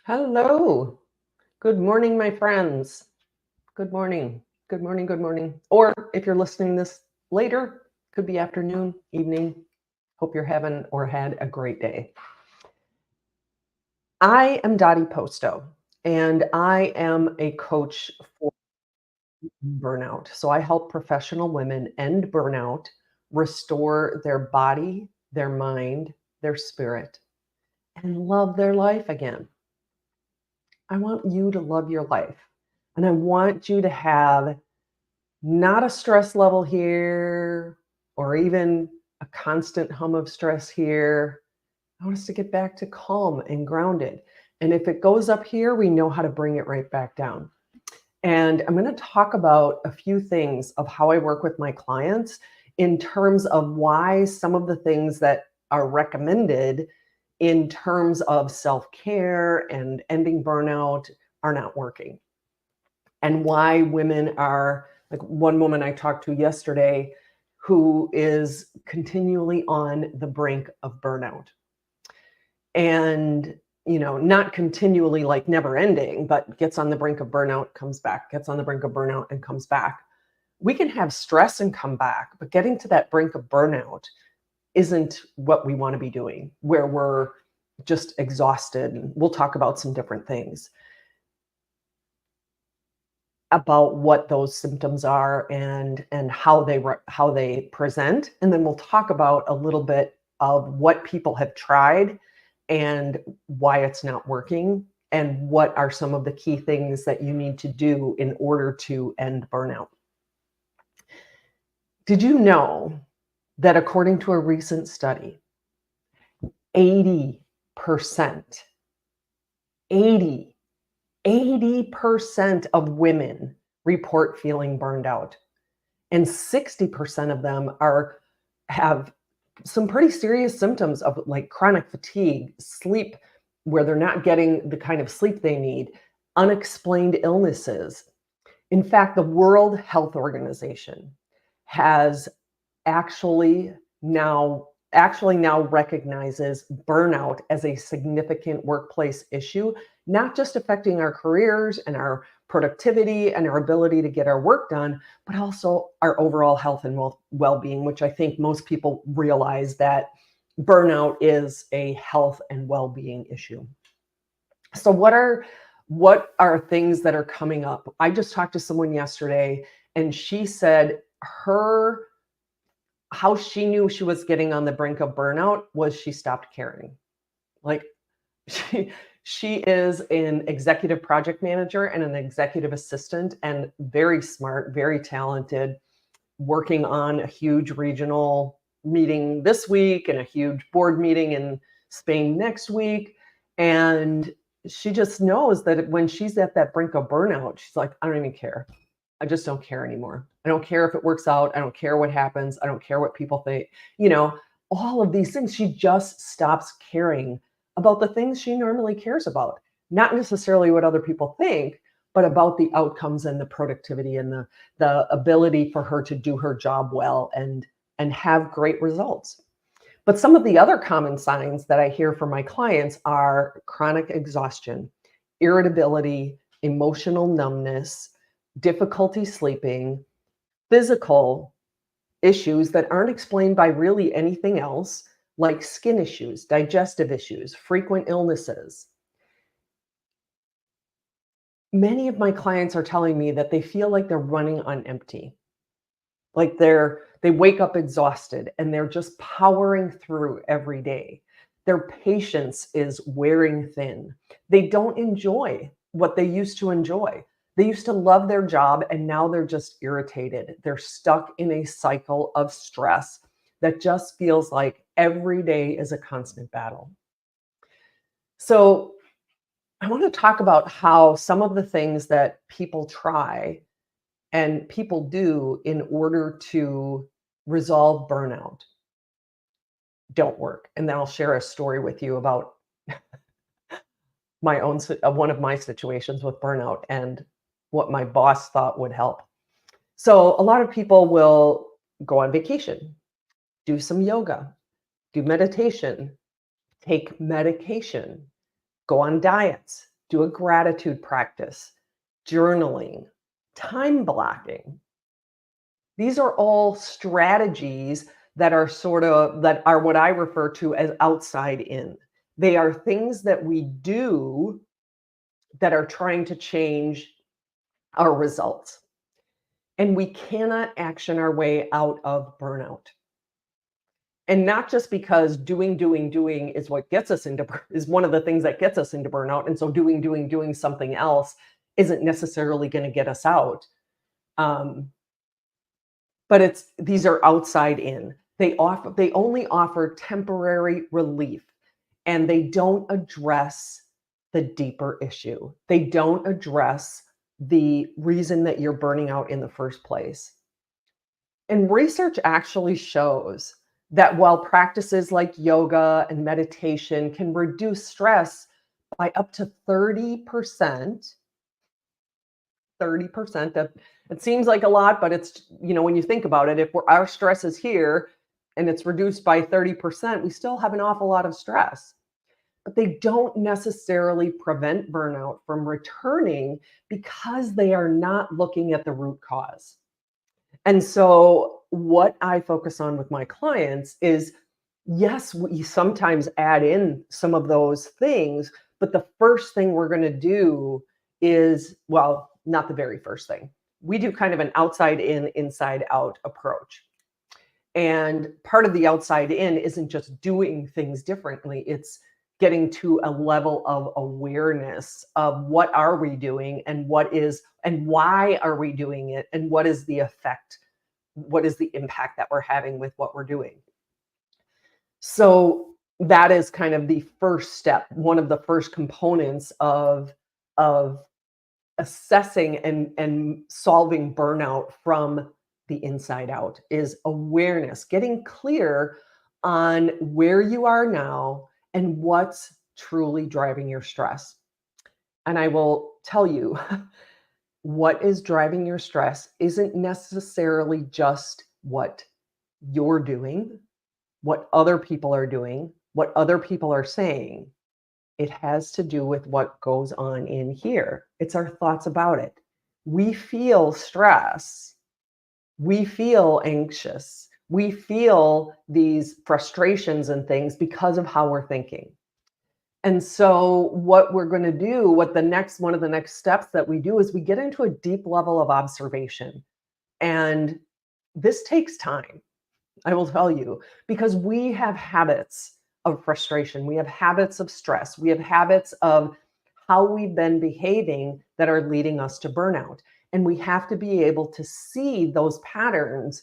Hello. Good morning, my friends. Good morning. Good morning. Good morning. Or if you're listening this later, could be afternoon, evening. Hope you're having or had a great day. I am Dottie Posto, and I am a coach for burnout. So I help professional women end burnout, restore their body, their mind, their spirit, and love their life again. I want you to love your life. And I want you to have not a stress level here or even a constant hum of stress here. I want us to get back to calm and grounded. And if it goes up here, we know how to bring it right back down. And I'm going to talk about a few things of how I work with my clients in terms of why some of the things that are recommended in terms of self-care and ending burnout are not working. And why women are like one woman I talked to yesterday who is continually on the brink of burnout. And not continually like never ending, but gets on the brink of burnout, comes back, gets on the brink of burnout and comes back. We can have stress and come back, but getting to that brink of burnout isn't what we want to be doing, where we're just exhausted. And we'll talk about some different things about what those symptoms are and how they present, and then we'll talk about a little bit of what people have tried and why it's not working, and what are some of the key things that you need to do in order to end burnout. Did you know that according to a recent study, 80%, 80 80% of women report feeling burned out, and 60% of them have some pretty serious symptoms of like chronic fatigue, sleep where they're not getting the kind of sleep they need, unexplained illnesses. In fact, the World Health Organization has actually now recognizes burnout as a significant workplace issue, not just affecting our careers and our productivity and our ability to get our work done, but also our overall health and well-being, which I think most people realize that burnout is a health and well-being issue. So what are things that are coming up? I just talked to someone yesterday and she said how she knew she was getting on the brink of burnout was she stopped caring. Like she is an executive project manager and an executive assistant and very smart, very talented, working on a huge regional meeting this week and a huge board meeting in Spain next week. And she just knows that when she's at that brink of burnout, she's like, I don't even care. I just don't care anymore. I don't care if it works out. I don't care what happens. I don't care what people think. All of these things. She just stops caring about the things she normally cares about. Not necessarily what other people think, but about the outcomes and the productivity and the ability for her to do her job well and have great results. But some of the other common signs that I hear from my clients are chronic exhaustion, irritability, emotional numbness, difficulty sleeping, physical issues that aren't explained by really anything else, like skin issues, digestive issues, frequent illnesses. Many of my clients are telling me that they feel like they're running on empty. Like they wake up exhausted and they're just powering through every day. Their patience is wearing thin. They don't enjoy what they used to enjoy. They used to love their job and now they're just irritated. They're stuck in a cycle of stress that just feels like every day is a constant battle. So I want to talk about how some of the things that people try and people do in order to resolve burnout don't work. And then I'll share a story with you about one of my situations with burnout and what my boss thought would help. So a lot of people will go on vacation, do some yoga, do meditation, take medication, go on diets, do a gratitude practice, journaling, time blocking. These are all strategies that are that are what I refer to as outside in. They are things that we do that are trying to change our results. And we cannot action our way out of burnout. And not just because doing is what gets us into is one of the things that gets us into burnout. And so doing something else isn't necessarily going to get us out. Um, but these are outside in. They only offer temporary relief, and they don't address the deeper issue. They don't address the reason that you're burning out in the first place. And research actually shows that while practices like yoga and meditation can reduce stress by up to 30%, 30%, that it seems like a lot, but it's, when you think about it, if our stress is here and it's reduced by 30%, we still have an awful lot of stress. But they don't necessarily prevent burnout from returning because they are not looking at the root cause. And so what I focus on with my clients is, yes, we sometimes add in some of those things, but the first thing we're going to do is, well, not the very first thing. We do kind of an outside in, inside out approach. And part of the outside in isn't just doing things differently. It's getting to a level of awareness of what are we doing and why are we doing it, and what is the effect, what is the impact that we're having with what we're doing. So that is kind of the first step, one of the first components of assessing and solving burnout from the inside out is awareness, getting clear on where you are now and what's truly driving your stress. And I will tell you, what is driving your stress isn't necessarily just what you're doing, what other people are doing, what other people are saying. It has to do with what goes on in here. It's our thoughts about it. We feel stress. We feel anxious. We feel these frustrations and things because of how we're thinking. And so what we're going to do, one of the next steps that we do is we get into a deep level of observation. And this takes time, I will tell you, because we have habits of frustration. We have habits of stress. We have habits of how we've been behaving that are leading us to burnout. And we have to be able to see those patterns.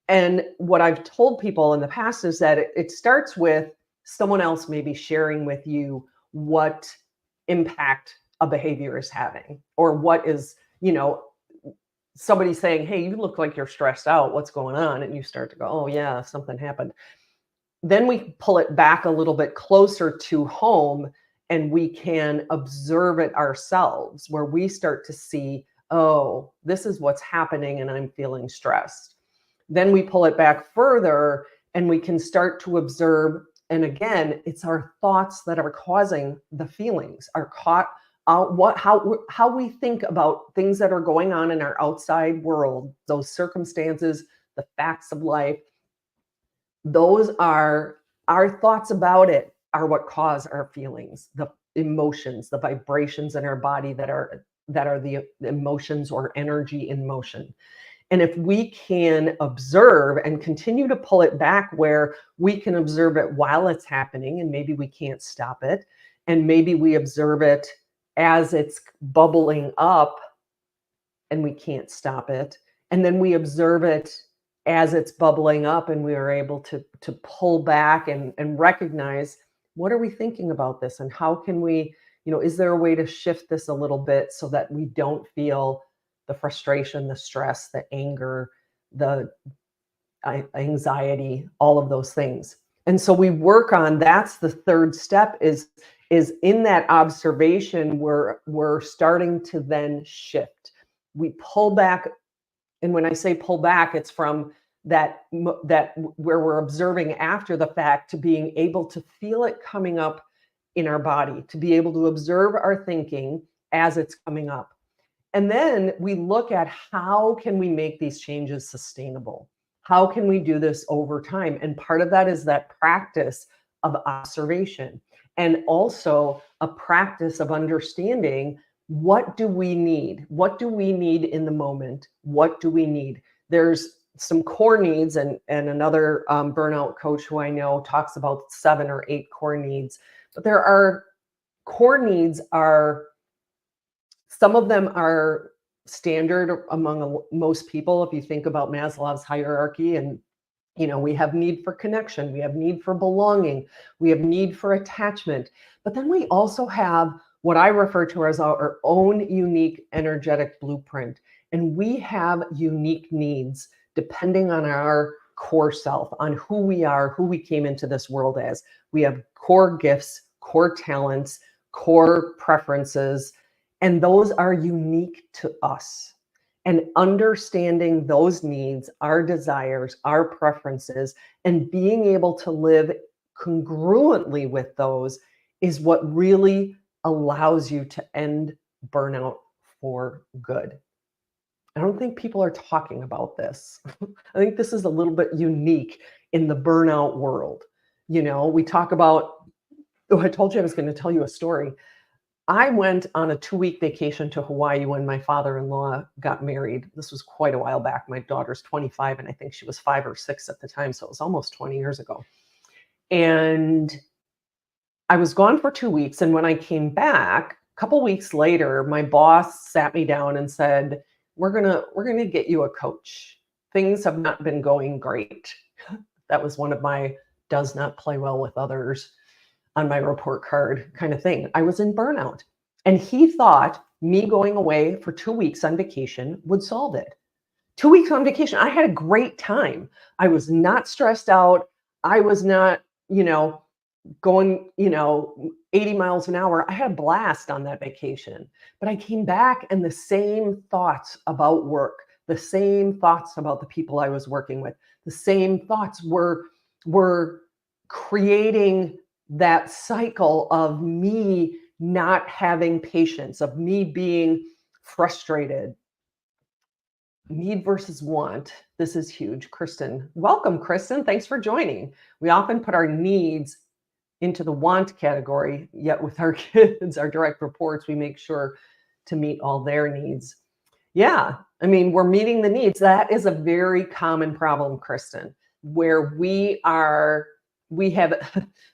And what I've told people in the past is that it starts with someone else maybe sharing with you what impact a behavior is having, or what is, somebody saying, hey, you look like you're stressed out. What's going on? And you start to go, oh, yeah, something happened. Then we pull it back a little bit closer to home, and we can observe it ourselves, where we start to see, oh, this is what's happening and I'm feeling stressed. Then we pull it back further and we can start to observe. And again, it's our thoughts that are causing the feelings, how we think about things that are going on in our outside world, those circumstances, the facts of life. Those are our thoughts about it, are what cause our feelings, the emotions, the vibrations in our body that are the emotions or energy in motion. And if we can observe and continue to pull it back, where we can observe it while it's happening, and maybe we can't stop it, and maybe we observe it as it's bubbling up and we can't stop it, and then we observe it as it's bubbling up and we are able to pull back and recognize, what are we thinking about this, and how can we, is there a way to shift this a little bit so that we don't feel the frustration, the stress, the anger, the anxiety, all of those things. And so we work on, that's the third step, is in that observation, we're starting to then shift. We pull back. And when I say pull back, it's from that where we're observing after the fact to being able to feel it coming up in our body, to be able to observe our thinking as it's coming up. And then we look at how can we make these changes sustainable? How can we do this over time? And part of that is that practice of observation, and also a practice of understanding, what do we need? What do we need in the moment? What do we need? There's some core needs, and another burnout coach who I know talks about 7 or 8 core needs. But there are core needs are, some of them are standard among most people. If you think about Maslow's hierarchy, and we have need for connection, we have need for belonging, we have need for attachment, but then we also have what I refer to as our own unique energetic blueprint. And we have unique needs depending on our core self, on who we are, who we came into this world as. We have core gifts, core talents, core preferences, and those are unique to us. And understanding those needs, our desires, our preferences, and being able to live congruently with those is what really allows you to end burnout for good. I don't think people are talking about this. I think this is a little bit unique in the burnout world. We talk about, I told you I was going to tell you a story. I went on a 2-week vacation to Hawaii when my father-in-law got married. This was quite a while back. My daughter's 25, and I think she was 5 or 6 at the time, so it was almost 20 years ago. And I was gone for 2 weeks, and when I came back, a couple weeks later, my boss sat me down and said, we're gonna get you a coach. Things have not been going great. That was one of my does not play well with others on my report card kind of thing. I was in burnout. And he thought me going away for 2 weeks on vacation would solve it. 2 weeks on vacation, I had a great time. I was not stressed out. I was not, going, 80 miles an hour. I had a blast on that vacation. But I came back and the same thoughts about work, the same thoughts about the people I was working with, the same thoughts were creating that cycle of me not having patience, of me being frustrated. Need versus want. This is huge. Kristen, welcome, Kristen. Thanks for joining. We often put our needs into the want category, yet with our kids, our direct reports, we make sure to meet all their needs. Yeah, we're meeting the needs. That is a very common problem, Kristen, where we have,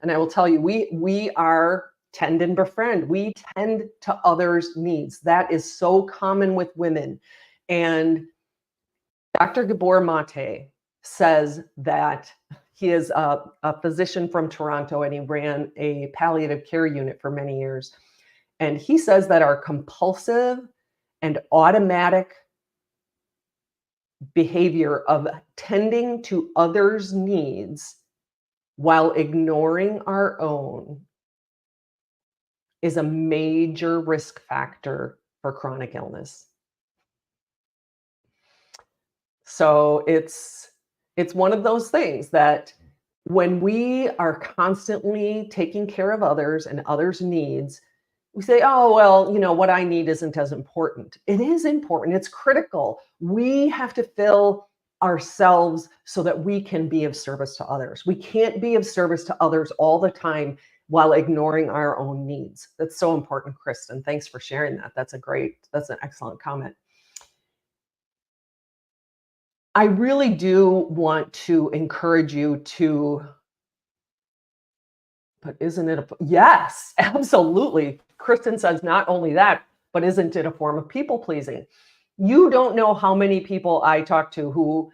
and I will tell you, we are tend and befriend. We tend to others' needs. That is so common with women. And Dr. Gabor Mate says that he is a physician from Toronto, and he ran a palliative care unit for many years. And he says that our compulsive and automatic behavior of tending to others' needs while ignoring our own is a major risk factor for chronic illness. So it's one of those things that when we are constantly taking care of others and others' needs, we say, oh, well, what I need isn't as important. It is important. It's critical. We have to fill ourselves so that we can be of service to others. We can't be of service to others all the time while ignoring our own needs. That's so important, Kristen. Thanks for sharing that. That's an excellent comment. I really do want to encourage you to, but isn't it yes, absolutely. Kristen says not only that, but isn't it a form of people pleasing? You don't know how many people I talk to who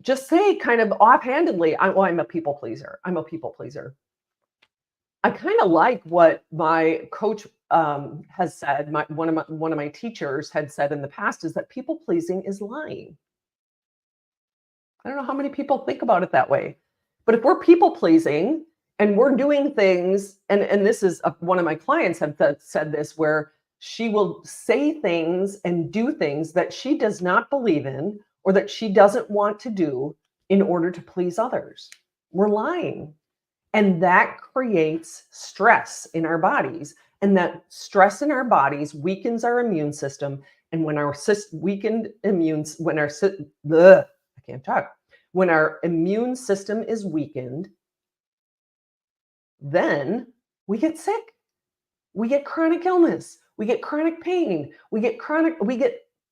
just say kind of offhandedly, I'm a people pleaser. I'm a people pleaser. I kind of like what my coach has said. One of my teachers had said in the past is that people pleasing is lying. I don't know how many people think about it that way. But if we're people pleasing and we're doing things, and this is one of my clients have said this, where she will say things and do things that she does not believe in or that she doesn't want to do in order to please others. We're lying. And that creates stress in our bodies. And that stress in our bodies weakens our immune system. And when our weakened immune, when our, I can't talk, when our immune system is weakened, then we get sick. We get chronic illness. We get chronic pain. We get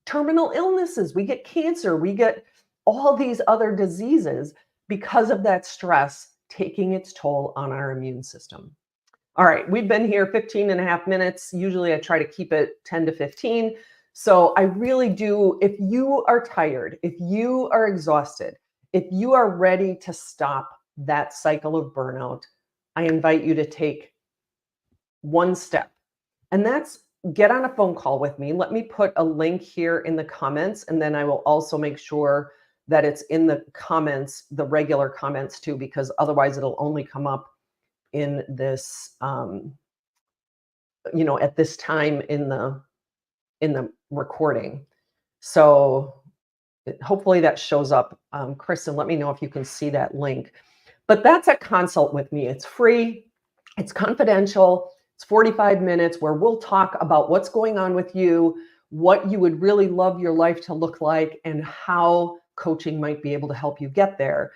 terminal illnesses. We get cancer. We get all these other diseases because of that stress taking its toll on our immune system. All right, we've been here 15 and a half minutes. Usually I try to keep it 10 to 15. So I really do, if you are tired, if you are exhausted, if you are ready to stop that cycle of burnout, I invite you to take one step, and that's get on a phone call with me. Let me put a link here in the comments, and then I will also make sure that it's in the comments, the regular comments too, because otherwise it'll only come up in this, at this time in the recording. So hopefully that shows up. Kristen, let me know if you can see that link. But that's a consult with me. It's free. It's confidential. It's 45 minutes where we'll talk about what's going on with you, what you would really love your life to look like, and how coaching might be able to help you get there.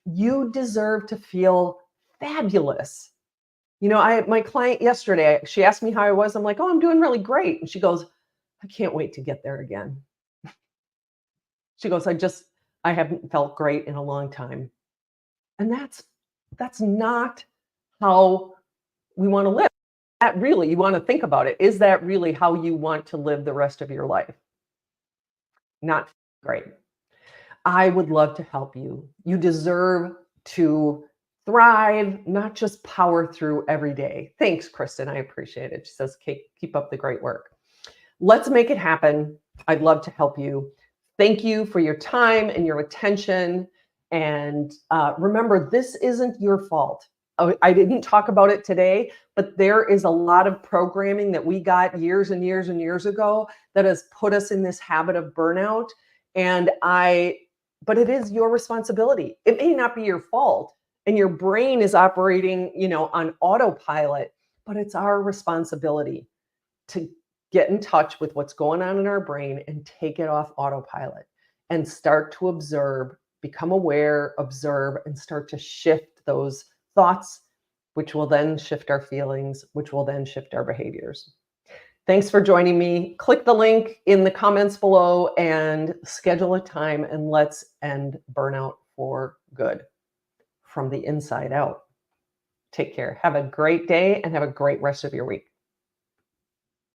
You deserve to feel fabulous. My client yesterday, she asked me how I was. I'm like, oh, I'm doing really great. And she goes, I can't wait to get there again. She goes, I haven't felt great in a long time. And that's not how we want to live. That really, you want to think about it. Is that really how you want to live the rest of your life? Not great. I would love to help you. You deserve to thrive, not just power through every day. Thanks, Kristen. I appreciate it. She says, keep up the great work. Let's make it happen. I'd love to help you. Thank you for your time and your attention. And remember, this isn't your fault. I didn't talk about it today, but there is a lot of programming that we got years and years and years ago that has put us in this habit of burnout. But it is your responsibility. It may not be your fault, and your brain is operating, on autopilot, but it's our responsibility to get in touch with what's going on in our brain and take it off autopilot and start to observe, become aware, observe, and start to shift those thoughts, which will then shift our feelings, which will then shift our behaviors. Thanks for joining me. Click the link in the comments below and schedule a time, and let's end burnout for good from the inside out. Take care. Have a great day and have a great rest of your week.